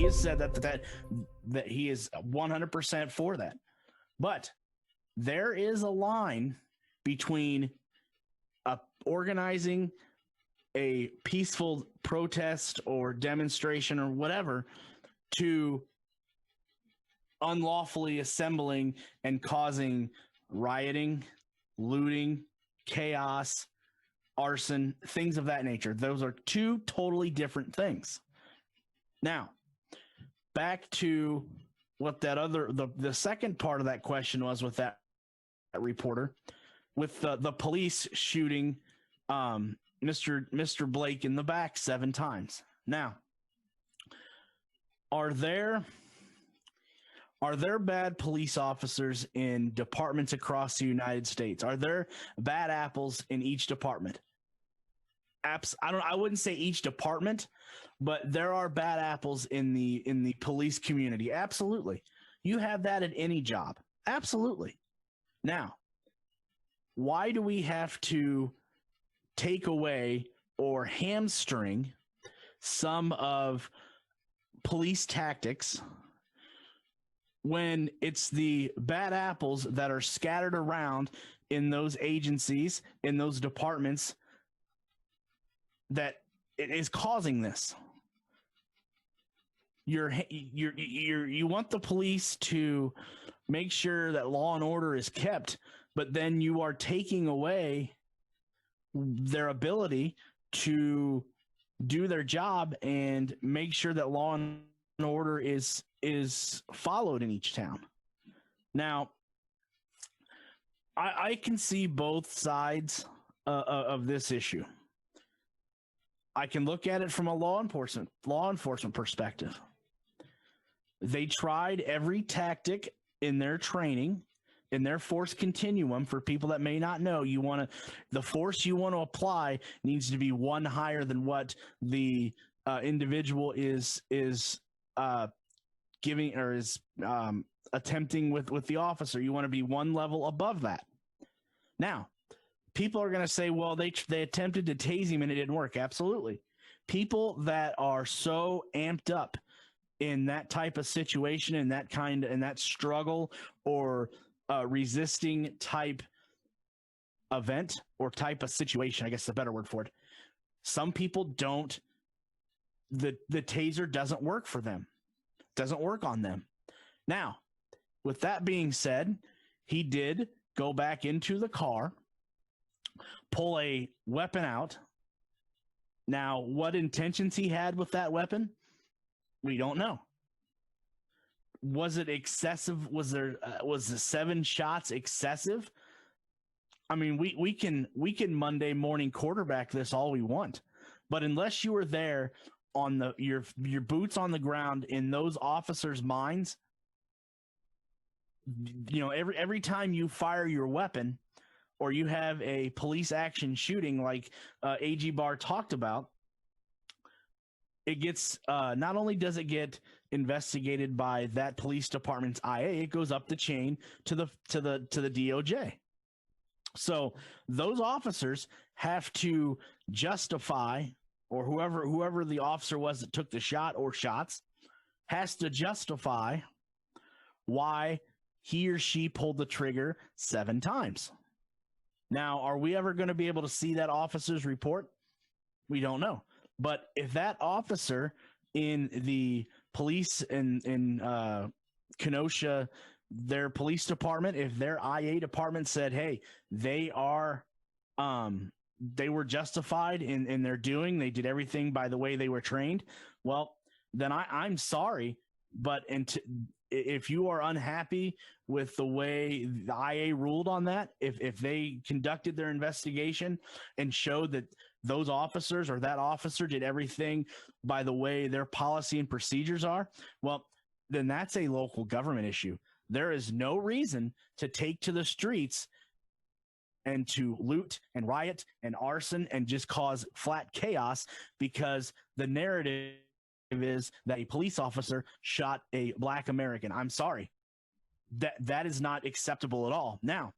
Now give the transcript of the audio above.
has said that he is 100% for that. But there is a line between organizing a peaceful protest or demonstration or whatever to unlawfully assembling and causing rioting, looting, chaos, arson, things of that nature. Those are two totally different things. Now, back to what that the second part of that question was with that reporter, with the police shooting Mr. Blake in the back 7 times. Now, are there bad police officers in departments across the United States? Are there bad apples in each department? I wouldn't say each department, but there are bad apples in the police community. Absolutely. You have that at any job. Absolutely. Now, why do we have to take away or hamstring some of police tactics when it's the bad apples that are scattered around in those agencies, in those departments, that it is causing this? You want the police to make sure that law and order is kept, but then you are taking away their ability to do their job and make sure that law and order is followed in each town. Now, I can see both sides of this issue. I can look at it from a law enforcement perspective. They tried every tactic in their training, in their force continuum. For people that may not know, the force you want to apply needs to be one higher than what the individual is giving or is attempting with the officer. You want to be one level above that. Now, people are going to say, well, they attempted to tase him and it didn't work. Absolutely. People that are so amped up in that type of situation, in that struggle or resisting type event or type of situation, I guess is a better word for it. Some people don't, the taser doesn't work for them, doesn't work on them. Now, with that being said, he did go back into the car, pull a weapon out. Now, what intentions he had with that weapon, we don't know. Was it excessive? Was the 7 shots excessive? I mean, we can Monday morning quarterback this all we want, but unless you were there on your boots on the ground in those officers' minds, every time you fire your weapon or you have a police action shooting like AG Barr talked about, it gets not only does it get investigated by that police department's IA, it goes up the chain to the DOJ. So those officers have to justify, or whoever the officer was that took the shot or shots has to justify why he or she pulled the trigger 7 times. Now, are we ever going to be able to see that officer's report? We don't know. But if that officer in the police in Kenosha, their police department, if their IA department said, hey, they were justified in their doing, they did everything by the way they were trained, well, then I'm sorry, but if you are unhappy with the way the IA ruled on that, if they conducted their investigation and showed that those officers or that officer did everything by the way their policy and procedures are, well, then that's a local government issue. There is no reason to take to the streets and to loot and riot and arson and just cause flat chaos because the narrative is that a police officer shot a Black American. I'm sorry. That is not acceptable at all. Now,